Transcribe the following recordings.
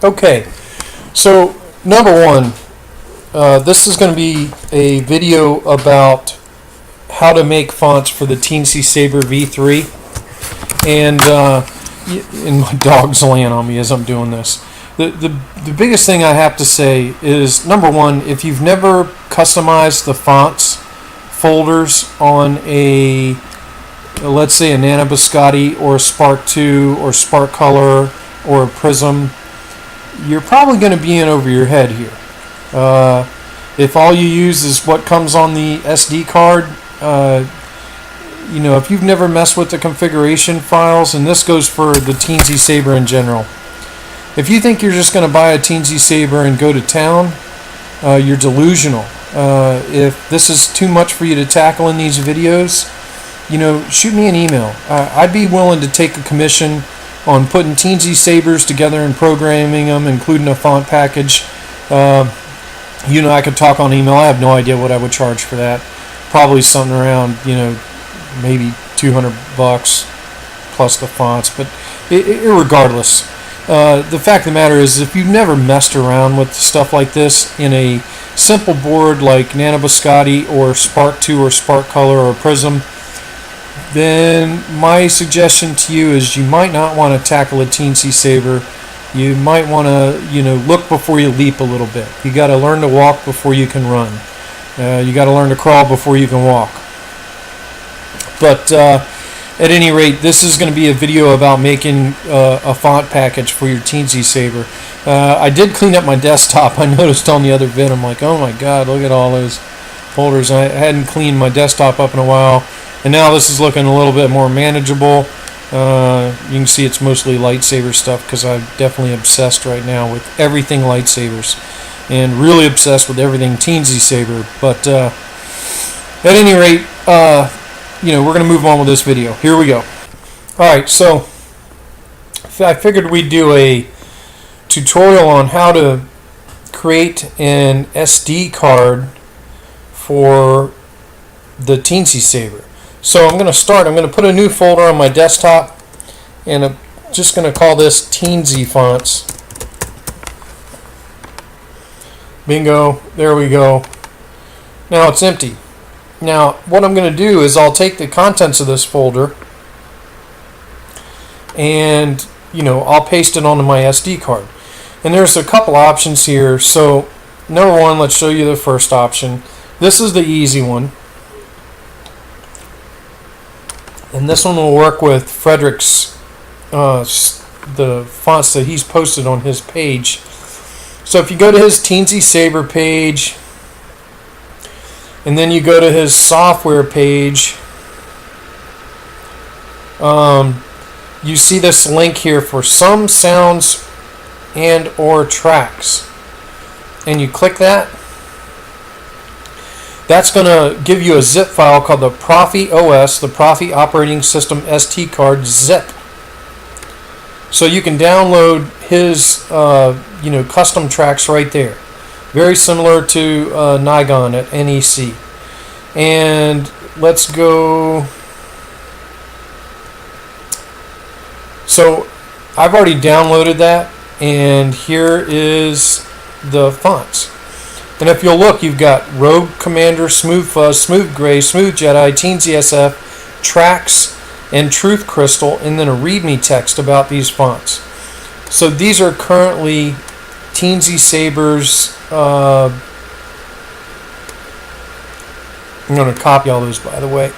Okay, so number one, this is going to be a video about how to make fonts for the TeensySaberV3, and my dog's laying on me as I'm doing this. The biggest thing I have to say is, number one, if you've never customized the fonts folders on a, let's say, a Nano Biscotti or a Spark 2 or Spark Color or a Prism, you're probably going to be in over your head here. If all you use is what comes on the SD card, if you've never messed with the configuration files, and this goes for the Teensy Saber in general, if you think you're just going to buy a Teensy Saber and go to town, you're delusional. If this is too much for you to tackle in these videos, shoot me an email. I'd be willing to take a commission on putting Teensy Sabers together and programming them, including a font package. I could talk on email. I have no idea what I would charge for that. Probably something around, maybe $200 plus the fonts. But regardless, the fact of the matter is, if you've never messed around with stuff like this in a simple board like Nano Biscotti or Spark 2 or Spark Color or Prism, then my suggestion to you is you might not want to tackle a Teensy Saber. You might want to, look before you leap a little bit. You got to learn to walk before you can run. You got to learn to crawl before you can walk. But at any rate, this is going to be a video about making a font package for your Teensy Saber. I did clean up my desktop. I noticed on the other vid, I'm like, oh my god, look at all those folders. I hadn't cleaned my desktop up in a while. And now this is looking a little bit more manageable. You can see it's mostly lightsaber stuff because I'm definitely obsessed right now with everything lightsabers, and really obsessed with everything Teensy Saber. But at any rate, we're going to move on with this video. Here we go. Alright, so I figured we'd do a tutorial on how to create an SD card for the Teensy Saber. So I'm going to put a new folder on my desktop, and I'm just going to call this Teensy Fonts. Bingo, there we go. Now it's empty. Now what I'm going to do is I'll take the contents of this folder and I'll paste it onto my SD card. And there's a couple options here. So number one, let's show you the first option. This is the easy one. And this one will work with Frederick's, the fonts that he's posted on his page. So if you go to his Teensy Saber page, and then you go to his software page, you see this link here for some sounds and or tracks. And you click that. That's going to give you a zip file called the Profi OS, the Profi Operating System ST card zip. So you can download his, custom tracks right there. Very similar to Nigon at NEC. And let's go. So I've already downloaded that, and here is the fonts. And if you'll look, you've got Rogue Commander, Smooth Fuzz, Smooth Gray, Smooth Jedi, Teensy SF, Tracks, and Truth Crystal, and then a README text about these fonts. So these are currently Teensy Saber's. I'm going to copy all those, by the way,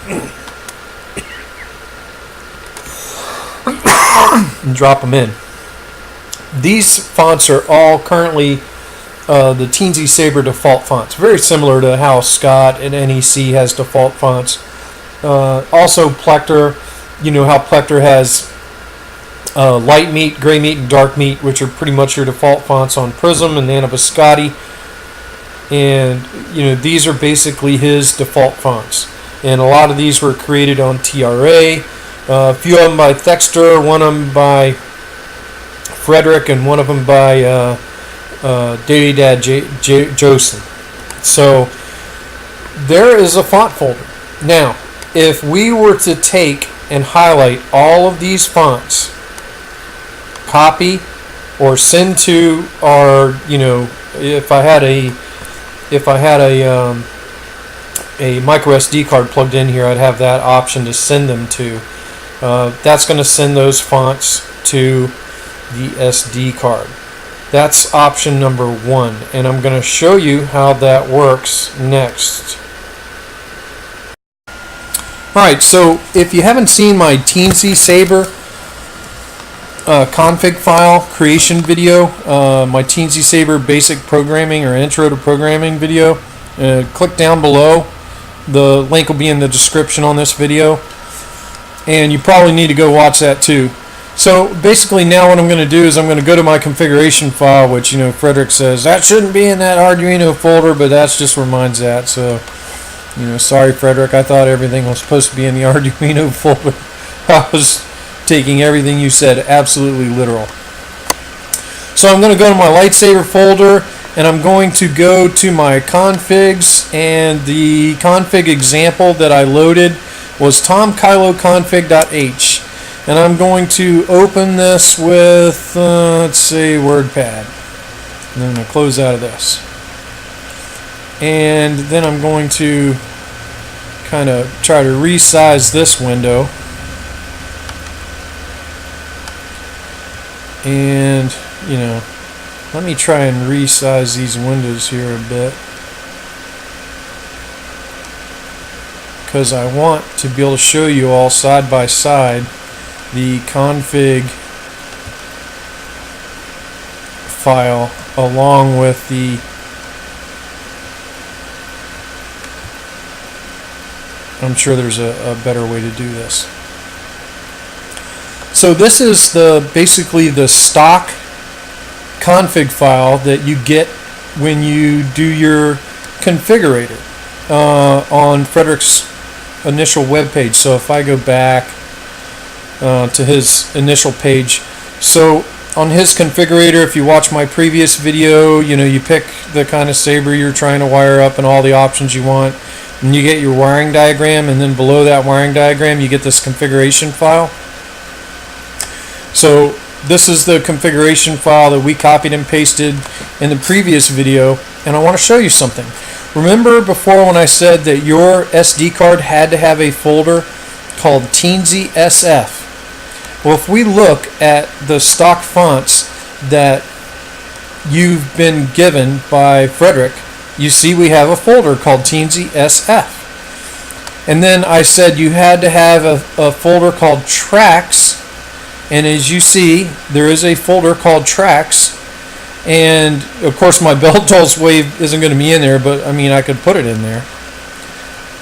and drop them in. These fonts are all currently the Teensy Saber default fonts, very similar to how Scott at NEC has default fonts. Also Plector, how Plector has light meat, gray meat, and dark meat, which are pretty much your default fonts on Prism and Nano Biscotti. And these are basically his default fonts. And a lot of these were created on TRA. A few of them by Thexter, one of them by Frederick, and one of them by Daddy Dad Joseph. So there is a font folder. Now, if we were to take and highlight all of these fonts, copy, or send to our, if I had a micro SD card plugged in here, I'd have that option to send them to. That's going to send those fonts to the SD card. That's option number 1, and I'm going to show you how that works next. Alright, so if you haven't seen my TeensySaber config file creation video, my TeensySaber basic programming or intro to programming video, click down below. The link will be in the description on this video, and you probably need to go watch that too. So basically now what I'm going to do is I'm going to go to my configuration file, which Frederick says that shouldn't be in that Arduino folder, but that's just where mine's at. So sorry Frederick, I thought everything was supposed to be in the Arduino folder. I was taking everything you said absolutely literal. So I'm going to go to my lightsaber folder, and I'm going to go to my configs, and the config example that I loaded was tomkyloconfig.h, and I'm going to open this with let's say WordPad, and then I'm going to close out of this, and then I'm going to kind of try to resize this window, and let me try and resize these windows here a bit, because I want to be able to show you all side by side the config file along with the I'm sure there's a better way to do this. So this is basically the stock config file that you get when you do your configurator on Frederick's initial web page. So if I go back to his initial page, so on his configurator, if you watch my previous video, you pick the kind of saber you're trying to wire up and all the options you want, and you get your wiring diagram, and then below that wiring diagram you get this configuration file. So this is the configuration file that we copied and pasted in the previous video, and I want to show you something. Remember before when I said that your SD card had to have a folder called TeensySF? Well, if we look at the stock fonts that you've been given by Frederick, you see we have a folder called TeensySF. And then I said you had to have a folder called Tracks, and as you see, there is a folder called Tracks, and of course my bell tolls wave isn't going to be in there, but I mean I could put it in there.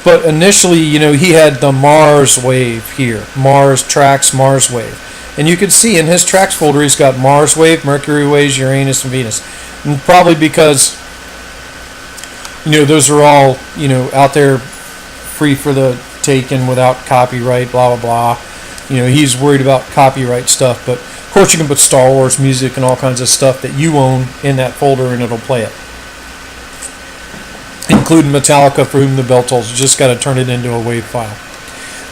But initially, he had the Mars wave here, Mars Tracks, Mars wave, and you can see in his Tracks folder he's got Mars wave, Mercury waves, Uranus, and Venus, and probably because those are all out there free for the taking without copyright, blah blah blah. He's worried about copyright stuff, but of course you can put Star Wars music and all kinds of stuff that you own in that folder, and it'll play it, including Metallica, for whom the bell tolls. You just got to turn it into a WAV file.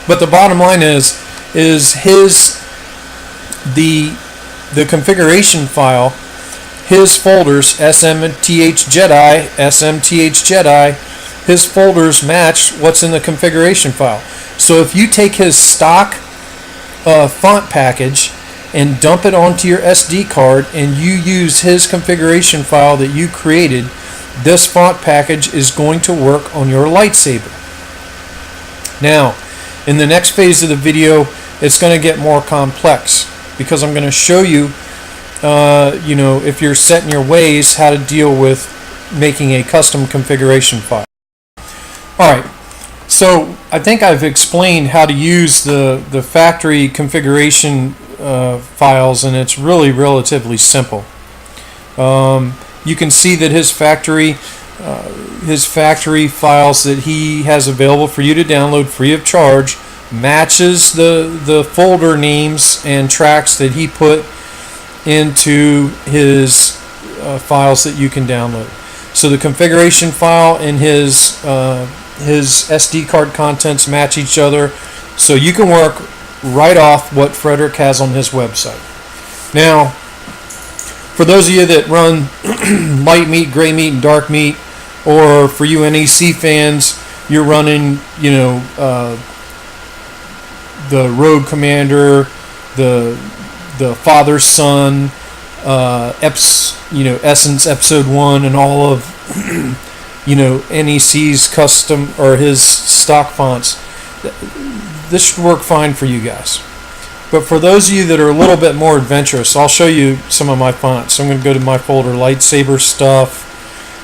But the bottom line is the configuration file, his folders, SMTH Jedi, SMTH Jedi, his folders match what's in the configuration file. So if you take his stock font package and dump it onto your SD card and you use his configuration file that you created, this font package is going to work on your lightsaber. Now, in the next phase of the video, it's going to get more complex, because I'm going to show you, if you're set in your ways, how to deal with making a custom configuration file. Alright, so I think I've explained how to use the factory configuration files, and it's really relatively simple. You can see that his factory files that he has available for you to download free of charge matches the folder names and tracks that he put into his files that you can download. So the configuration file and his SD card contents match each other, so you can work right off what Frederick has on his website. Now, For those of you that run light meat, gray meat, and dark meat, or for you NEC fans, you're running, the Rogue Commander, the Father Son, Essence Episode 1, and all of NEC's custom or his stock fonts. This should work fine for you guys. But for those of you that are a little bit more adventurous, I'll show you some of my fonts. So I'm going to go to my folder, lightsaber stuff,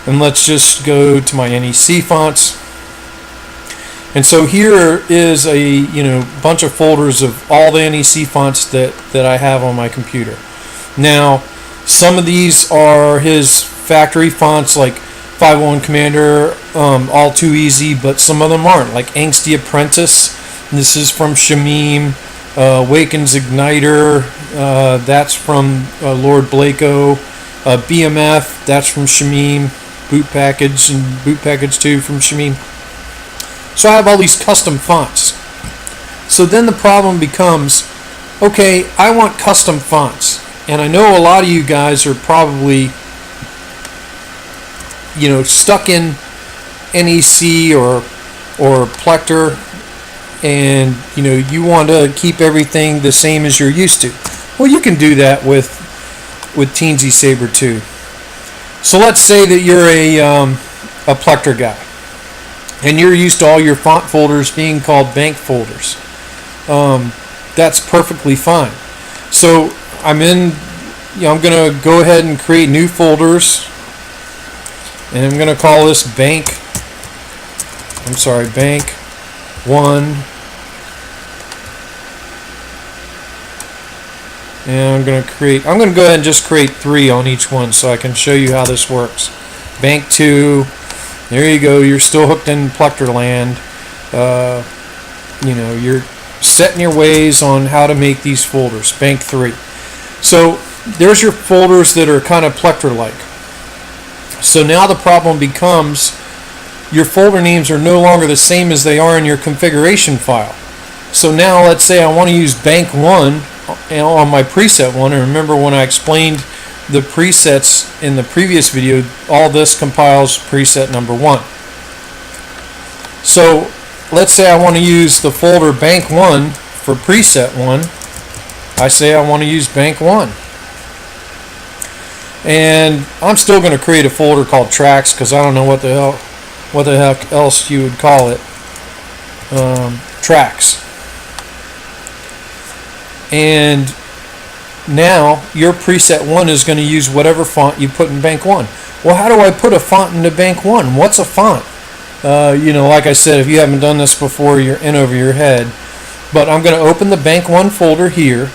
and let's just go to my NEC fonts. And so here is a bunch of folders of all the NEC fonts that I have on my computer. Now, some of these are his factory fonts, like 501 Commander, All Too Easy, but some of them aren't, like Angsty Apprentice. This is from Shamim. Waken's Igniter, that's from Lord Blako. BMF, that's from Shamim. Boot Package and Boot Package 2 from Shamim. So I have all these custom fonts. So then the problem becomes, okay, I want custom fonts. And I know a lot of you guys are probably, stuck in NEC or Plector, and you want to keep everything the same as you're used to. Well, you can do that with TeensySaber2. So let's say that you're a Plector guy, and you're used to all your font folders being called bank folders. That's perfectly fine. So I'm going to go ahead and create new folders, and I'm going to call this bank 1. And I'm going to go ahead and just create 3 on each one so I can show you how this works. Bank 2, there you go, you're still hooked in Plector land. You're set in your ways on how to make these folders. Bank 3. So there's your folders that are kind of Plector-like. So now the problem becomes your folder names are no longer the same as they are in your configuration file. So now let's say I want to use bank 1 on my preset 1, and remember when I explained the presets in the previous video, all this compiles preset number 1. So let's say I want to use the folder bank 1 for preset 1. I say I want to use bank 1. And I'm still going to create a folder called tracks because I don't know what the heck else you would call it. Tracks. And now your preset 1 is going to use whatever font you put in bank 1. Well, how do I put a font into bank 1? What's a font? Like I said, if you haven't done this before, you're in over your head. But I'm going to open the bank 1 folder here,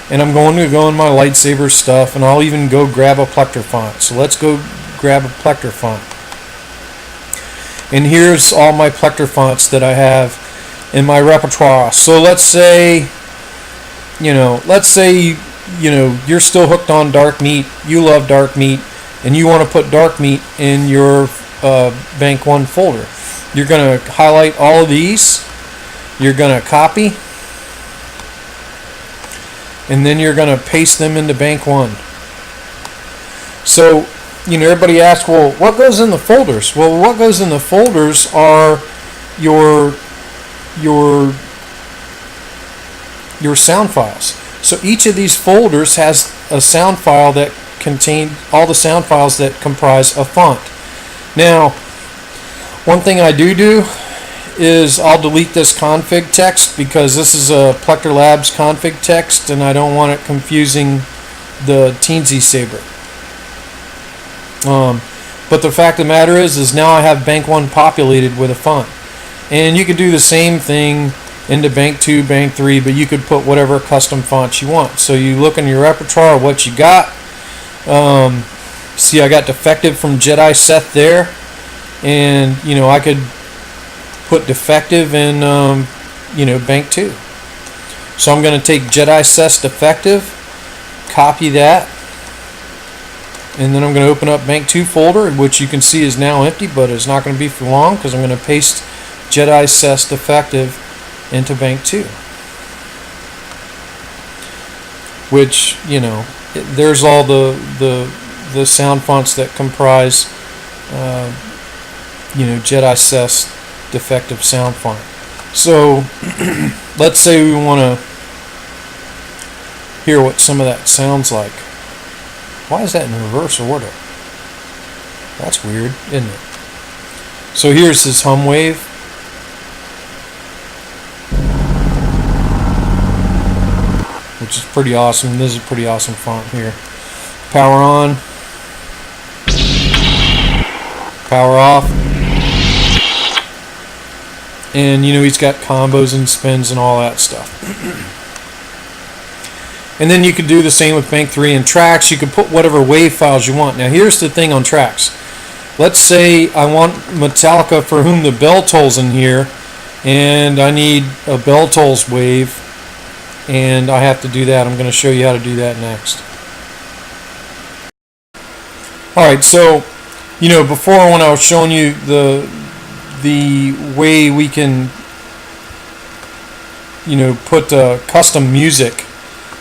and I'm going to go in my lightsaber stuff, and I'll even go grab a Plector font. So let's go grab a Plector font. And here's all my Plector fonts that I have in my repertoire. So let's say you're still hooked on dark meat, you love dark meat, and you want to put dark meat in your bank 1 folder. You're going to highlight all of these, you're going to copy, and then you're going to paste them into bank 1. So, everybody asks, well, what goes in the folders? Well, what goes in the folders are your sound files. So each of these folders has a sound file that contains all the sound files that comprise a font. Now, one thing I do is I'll delete this config text because this is a Plector Labs config text and I don't want it confusing the TeensySaber. But the fact of the matter is now I have bank 1 populated with a font. And you could do the same thing into bank 2, bank 3, but you could put whatever custom fonts you want. So you look in your repertoire what you got. See, I got defective from Jedi Sith there, and I could put defective in bank 2. So I'm going to take Jedi Sith defective, copy that, and then I'm going to open up bank 2 folder, which you can see is now empty, but it's not going to be for long because I'm going to paste Jedi Sith defective into bank 2, which there's all the sound fonts that comprise, Jedi Seth's defective sound font. So let's say we want to hear what some of that sounds like. Why is that in reverse order? That's weird, isn't it? So here's his hum wave. Which is pretty awesome. This is a pretty awesome font here. Power on. Power off. And he's got combos and spins and all that stuff. And then you could do the same with Bank 3 and tracks. You could put whatever wave files you want. Now here's the thing on tracks. Let's say I want Metallica For Whom the Bell Tolls in here, and I need a bell tolls wave, and I have to do that. I'm going to show you how to do that next. Alright, so before, when I was showing you the way we can put custom music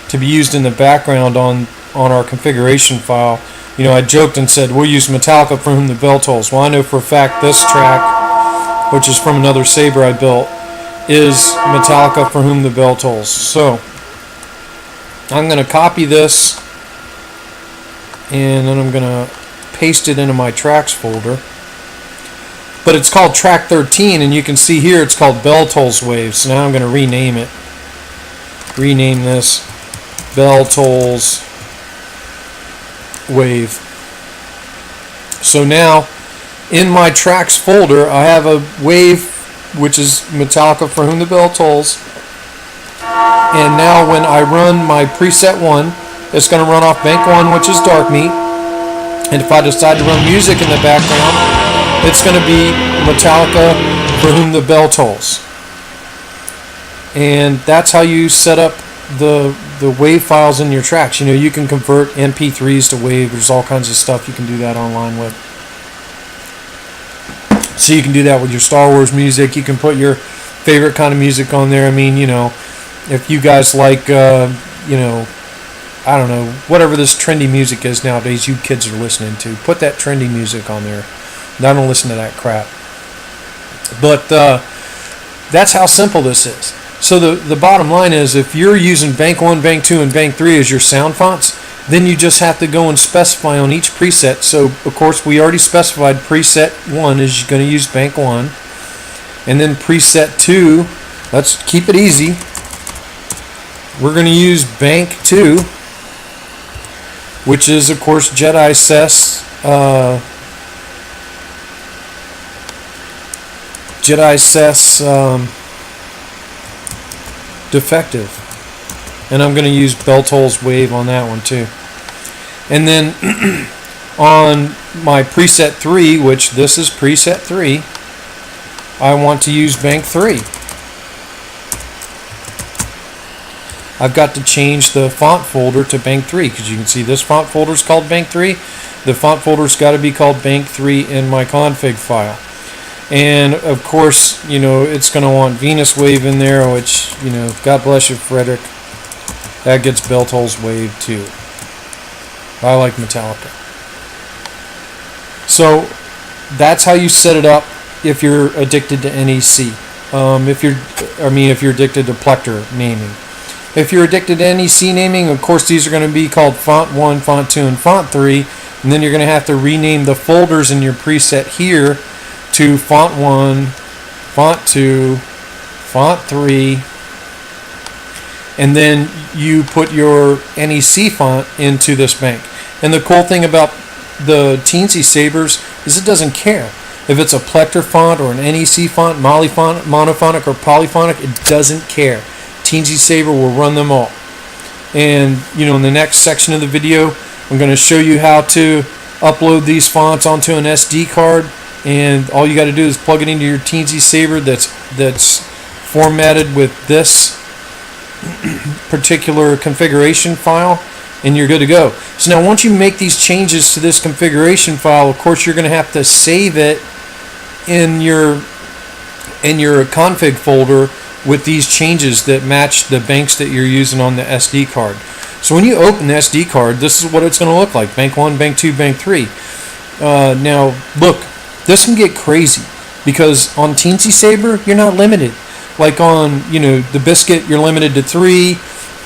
to be used in the background on our configuration file, I joked and said we'll use Metallica For Whom the Bell Tolls. Well, I know for a fact this track, which is from another Saber I built, is Metallica For Whom the Bell Tolls. So I'm going to copy this, and then I'm going to paste it into my tracks folder. But it's called track 13, and you can see here it's called Bell Tolls Waves. So now I'm going to rename it. Rename this Bell Tolls Wave. So now in my tracks folder I have a wave which is Metallica For Whom the Bell Tolls, and now when I run my preset 1, it's going to run off bank 1, which is Dark Meat, and if I decide to run music in the background, it's going to be Metallica For Whom the Bell Tolls. And that's how you set up the wave files in your tracks. You can convert MP3s to wave. There's all kinds of stuff you can do that online with. So you can do that with your Star Wars music. You can put your favorite kind of music on there. I mean, if you guys like, I don't know, whatever this trendy music is nowadays you kids are listening to, put that trendy music on there. I don't listen to that crap. But that's how simple this is. So the bottom line is, if you're using Bank 1, Bank 2, and Bank 3 as your sound fonts, then you just have to go and specify on each preset. So, of course, we already specified preset 1 is going to use Bank 1. And then preset 2, let's keep it easy. We're going to use Bank 2, which is, of course, Jedi Seth's defective, and I'm going to use Bell Tolls Wave on that one too. And then on my preset 3, which this is preset 3, I want to use Bank 3. I've got to change the font folder to Bank 3, because you can see this font folder is called Bank 3. The font folder's got to be called Bank 3 in my config file. And of course, it's going to want Venus Wave in there, which, God bless you, Frederick. That gets Bell Tolls Wave too. I like Metallica. So that's how you set it up if you're addicted to NEC. If you're addicted to Plector naming. If you're addicted to NEC naming, of course, these are going to be called Font 1, Font 2, and Font 3. And then you're going to have to rename the folders in your preset here to Font 1, Font 2, Font 3, and then you put your NEC font into this bank. And the cool thing about the Teensy Sabers is it doesn't care. If it's a Plector font or an NEC font, Molly font, monophonic or polyphonic, it doesn't care. Teensy Saber will run them all. And in the next section of the video, I'm going to show you how to upload these fonts onto an SD card. And all you got to do is plug it into your Teensy Saber that's formatted with this particular configuration file, and you're good to go. So now once you make these changes to this configuration file, of course you're going to have to save it in your config folder with these changes that match the banks that you're using on the SD card. So when you open the SD card, this is what it's going to look like. Bank 1, Bank 2, Bank 3. Now, look, this can get crazy because on TeensySaber, you're not limited. Like on, the Biscuit, you're limited to 3.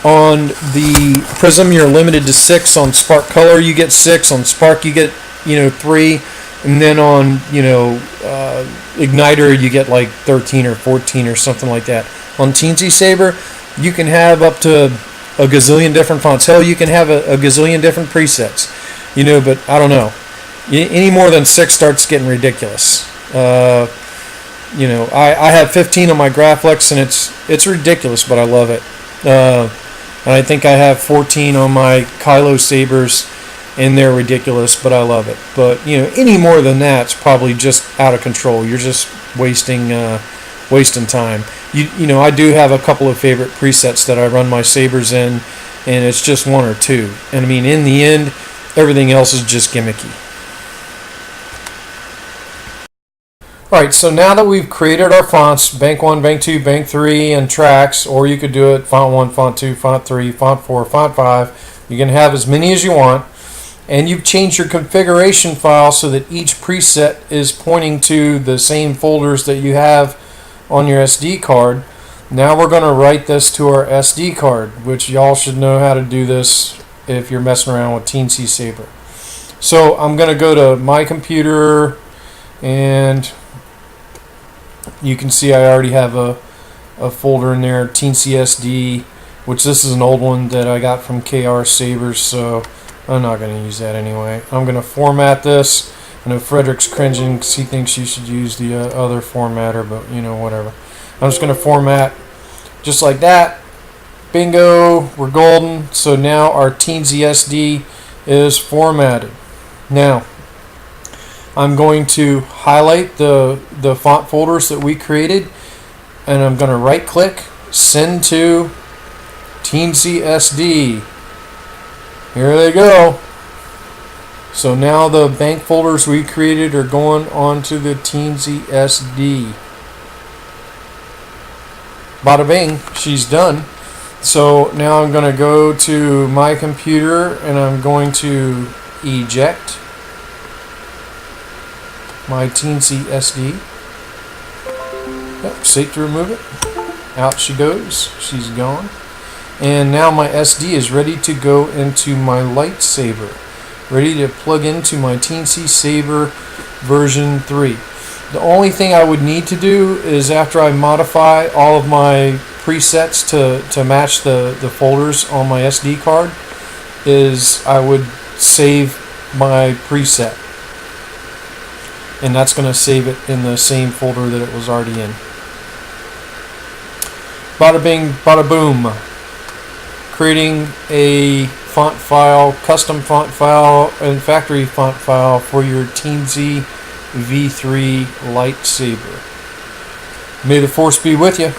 On the Prism, you're limited to 6. On Spark Color, you get 6. On Spark, you get, 3. And then on, Igniter, you get like 13 or 14 or something like that. On TeensySaber, you can have up to a gazillion different fonts. Hell, you can have a gazillion different presets. But I don't know. Any more than 6 starts getting ridiculous. I have 15 on my Graphics, and it's ridiculous, but I love it. And I think I have 14 on my Kylo Sabers, and they're ridiculous, but I love it. But any more than that's probably just out of control. You're just wasting time. I do have a couple of favorite presets that I run my sabers in, and it's just 1 or 2. And I mean, in the end, everything else is just gimmicky. Alright, so now that we've created our fonts, Bank 1, Bank 2, Bank 3, and tracks, or you could do it Font 1, Font 2, Font 3, Font 4, Font 5. You can have as many as you want. And you've changed your configuration file so that each preset is pointing to the same folders that you have on your SD card. Now we're going to write this to our SD card, which y'all should know how to do this if you're messing around with TeensySaber. So I'm going to go to my computer, and you can see I already have a folder in there, TeensySD, which this is an old one that I got from KR Sabers, so I'm not going to use that anyway. I'm going to format this. I know Frederick's cringing because he thinks you should use the other formatter, but whatever. I'm just going to format just like that. Bingo, we're golden. So now our TeensySD is formatted. Now, I'm going to highlight the font folders that we created, and I'm going to right click, send to TeensySD. Here they go. So now the bank folders we created are going onto the TeensySD. Bada bing, she's done. So now I'm going to go to my computer, and I'm going to eject my TeensySD. Yep, safe to remove it. Out she goes. She's gone. And now my SD is ready to go into my lightsaber. Ready to plug into my TeensySaber version 3. The only thing I would need to do is, after I modify all of my presets to match the folders on my SD card, is I would save my preset. And that's going to save it in the same folder that it was already in. Bada bing, bada boom. Creating a font file, custom font file, and factory font file for your TeensyV3 lightsaber. May the force be with you.